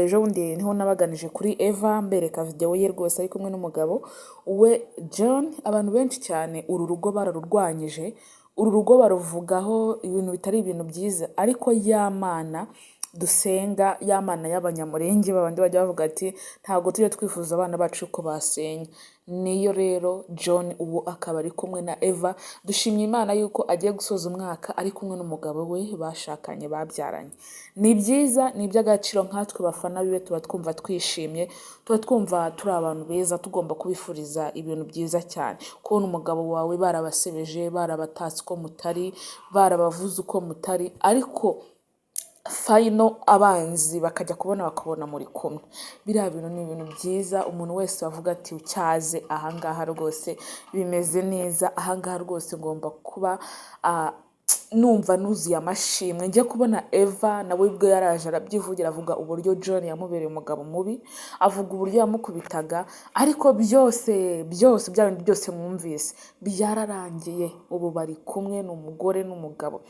ejo bundi niho nabaganije kuri Eva mbereka video ye rwose ari kumwe n'umugabo we John. Abantu benshi cyane uru rugo bararurwanyije, uru rugo baruvugaho ibintu bitari ibintu byiza, ariko yamana dusenga, yamana y'abanyamurenge babandi bajya bavuga ati ntabwo tujye twifuza abana bacu ko basenya. Niyo rero John ubu akaba ari kumwe na Eva. Dushimye Imana yuko agiye gusoza umwaka ari kumwe n'umugabo we bashakanye babyaranye. Ni byiza, ni iby'agaciro nkatwe bafana bibe tuba twumva twishimye, tuba twumva turi abantu beza, tugomba kubifuriza ibintu byiza cyane. Kubona umugabo wawe barabasebeje, barabatatse uko mutari, barabavuze uko mutari, ariko fayino abanzi bakajya bakabona muri kumwe. Biriya bintu ni ibintu byiza, umuntu wese wavuga ati ucyaze ahangaha rwose bimeze neza, ahangaha rwose ngomba kuba numva nuzuye amashimwe. Njye kubona Eva nawe ubwo yaraje arabyivugira, avuga uburyo John yamubereye umugabo mubi, avuga uburyo yamukubitaga, ariko byose bya bintu byose mwumvise byararangiye. Ubu bari kumwe, ni umugore n'umugabo.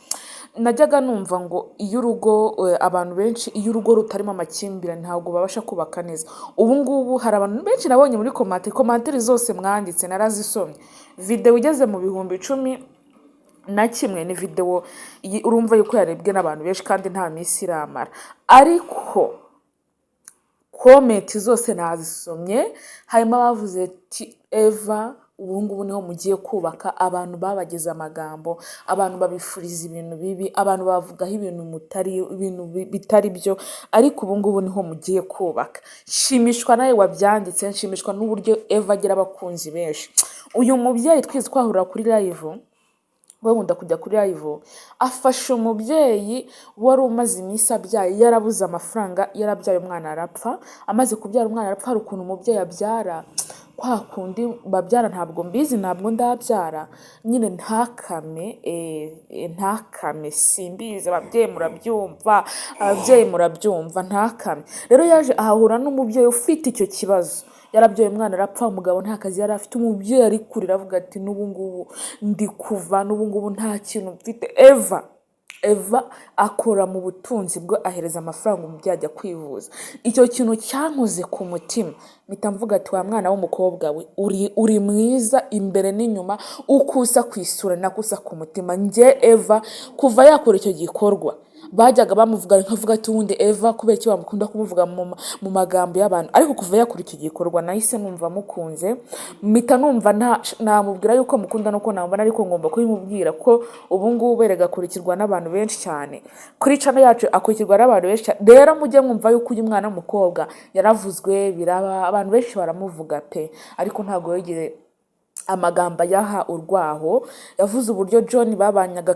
Najyaga numva ngo iyo urugo abantu benshi, iyo urugo rutarimo amakimbirane ntabwo babasha kubaka neza. Ubu ngubu hari abantu benshi nabonye muri komantere zose mwanditse narazisomye. Video igeze mu 11,000 ni video urumva yuko yarebwe n'abantu benshi kandi nta minsi iramara, ariko komenti zose nazisomye. Harimo abavuze ati Eva ubu ngubu niho mugiye kubaka. Abantu babageze amagambo, abantu babifuriza ibintu bibi, abantu bavugaho ibintu bitari byo, ariko ubu ngubu niho mugiye kubaka. Nshimishwa nawe wabyanditse, nshimishwa n'uburyo Eva agira abakunzi benshi. Uyu mubyeyi twize twahurira kuri live, nkunda kujya kuri live, afasha umubyeyi wari umaze iminsi abyaye, yarabuze amafaranga, yarabyaye umwana arapfa. Amaze kubyara umwana arapfa. Hari ukuntu umubyeyi abyara kwa kundi babyara, ntabwo mbizi, ntabwo ndabyara nyine, ntakame simbizi. Ababyeyi murabyumva, ntakame. Rero yaje ahahura n'umubyeyi ufite icyo kibazo, yarabyaye umwana arapfa, umugabo nta kazi yari afite. Umubyeyi ari kurira avuga ati n'ubu ngubu ndi kuva, n'ubu ngubu nta kintu mfite. Eva akora mu butunzi bwo ahereza amafaranga umubyeyi ajya kwivuza. Icyo kintu cyankoze ku mutima, mpita mvuga ati wa mwana w'umukobwa we uri mwiza imbere n'inyuma, ukusa ku isura nakusa ku mutima. Njye Eva kuva yakora icyo gikorwa bajyaga bamuvuga, nkavuga ati wundi Eva kubera iki bamukunda kumuvuga mu magambo y'abantu, ariko kuva yakora icyo gikorwa nahise numva mukunze, mpita numva namubwira yuko mukunda nuko nambona, ariko ngomba kubimubwira ko ubu ngubu berega akurikirwa n'abantu benshi cyane. Kuri channel yacu akurikirwa n'abantu benshi cyane. Rero mujye mwumva yuko uyu mwana w'umukobwa yaravuzwe, biraba abantu benshi baramuvuga pe, ariko ntabwo yegere amagambo yaha urwaho. Yavuze uburyo John babanyaga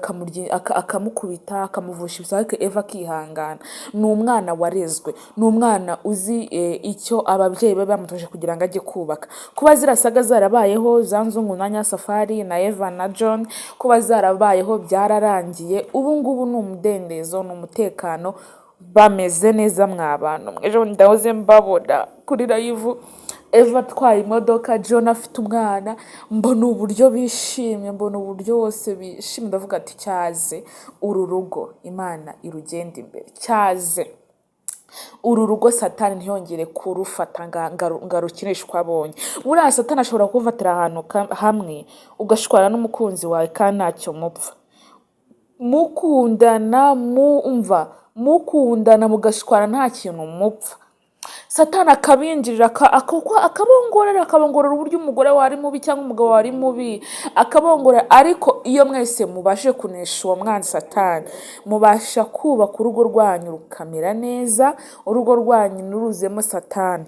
akamukubita, akamuvusha ibisake, Eva akihangana. Ni umwana warezwe, ni umwana uzi icyo ababyeyi be bamutoje kugira ngo ajye kubaka. Kuba zirasaga zarabayeho za Nzungu na Nyasafari na Eva na John, kuba zarabayeho byararangiye. Ubu ngubu ni umudendezo, ni umutekano, bameze neza mw'abantu. Ejo ndahoze mbabona kuri live Eva atwaye imodoka, John afite umwana, mbona uburyo bishimye, mbona uburyo bose bishimye. Ndavuga ati cyaze uru rugo Imana irugenda imbere, cyaze uru rugo Satani ntiyongere kurufata ngarukinisha uko abonye. Buriya Satani ashobora kufatira ahantu hamwe ugashwana n'umukunzi wawe kandi ntacyo mupfa, mukundana mugashwana nta kintu mupfa. Satani akabinjirira akabongorera uburyo umugore wari mubi cyangwa umugabo wari mubi, akabongorera. Ariko iyo mwese mubashe kunesha uwo mwanzi Satani, mubasha kubaka urugo rwanyu rukamera neza, urugo rwanyu nuruzemo Satani.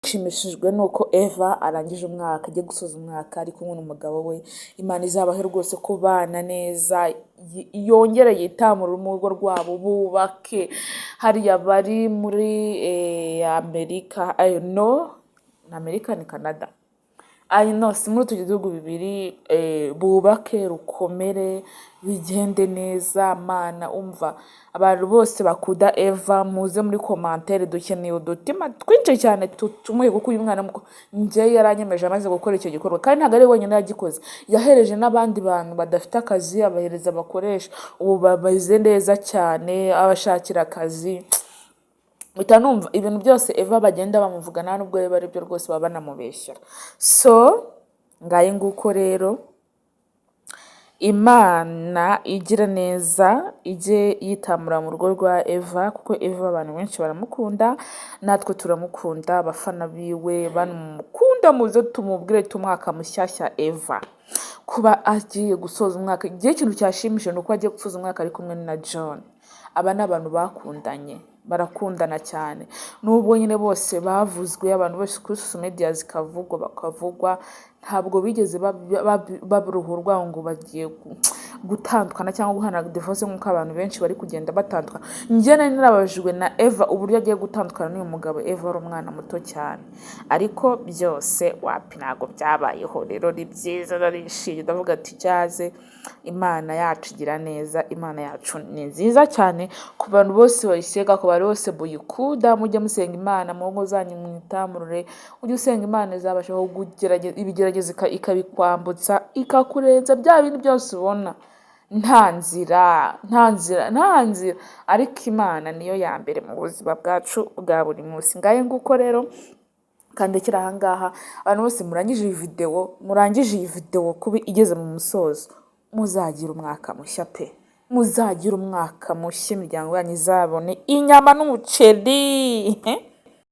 Nshimishijwe nuko Eva arangije umwaka, agiye gusoza umwaka ari kumwe n'umugabo we. Imana izabahe rwose kubana neza, yongere yitamure urugo rwabo, bubake. Hariya bari muri Amerika, Amerika ni Canada, si muri utu gihugu bibiri, bubake rukomere, bigende neza. Mana umva, abantu bose bakunda Eva muze muri komantere, dukeneye udutima twinshi cyane tumuye, kuko uyu mwana njye yaranyemeje amaze gukora icyo gikorwa, kandi ntabwo ari wenyine yagikoze, yahereje n'abandi bantu badafite akazi, abahereza abakoresha. Ubu bameze neza cyane, abashakira akazi. mpita numva ibintu byose Eva bagenda bamuvuga nta nubwo biba ari byo rwose baba banamubeshyera. So ngaye nguko rero, Imana igira neza ijye yitamura mu rugo rwa Eva, kuko Eva abantu benshi baramukunda, natwe turamukunda, abafana biwe banamukunda, muze tumubwire umwaka mushyashya Eva, kuba agiye gusoza umwaka. Igihe ikintu cyashimishije ni uko agiye gusoza umwaka ari kumwe na John. Aba ni abantu bakundanye, barakundana cyane, nubwo nyine bose bavuzwe, abantu bose kuri social media bakavugwa, ntabwo bigeze baruhurwa ngo bagiye gutandukana cyangwa guhana divorce nk'uko abantu benshi bari kugenda batandukana. Njye nari narabajijwe na Eva uburyo agiye gutandukana n'uyu mugabo. Eva ari umwana muto cyane, ariko byose wapi ntabwo byabayeho. Rero ni byiza, narishimye ndavuga ati cyaze Imana yacu igira neza, Imana yacu ni nziza cyane. Ku bantu bose bayisega, ku bantu bose buyikunda, mujye musenga Imana mu ngo zanyu, mwitamurure, ujye usenga Imana izabasha ibigerageza ikabikwambutsa, ikakurenza bya bintu byose ubona nta nzira, ariko Imana niyo ya mbere mu buzima bwacu bwa buri munsi. Ngaye nguko rero, kandekera ahangaha. Abantu bose murangije iyi video kuba igeze mu musozo, muzagira umwaka mushya pe, muzagira umwaka mushya, imiryango yanyu izabone inyama n'umuceri.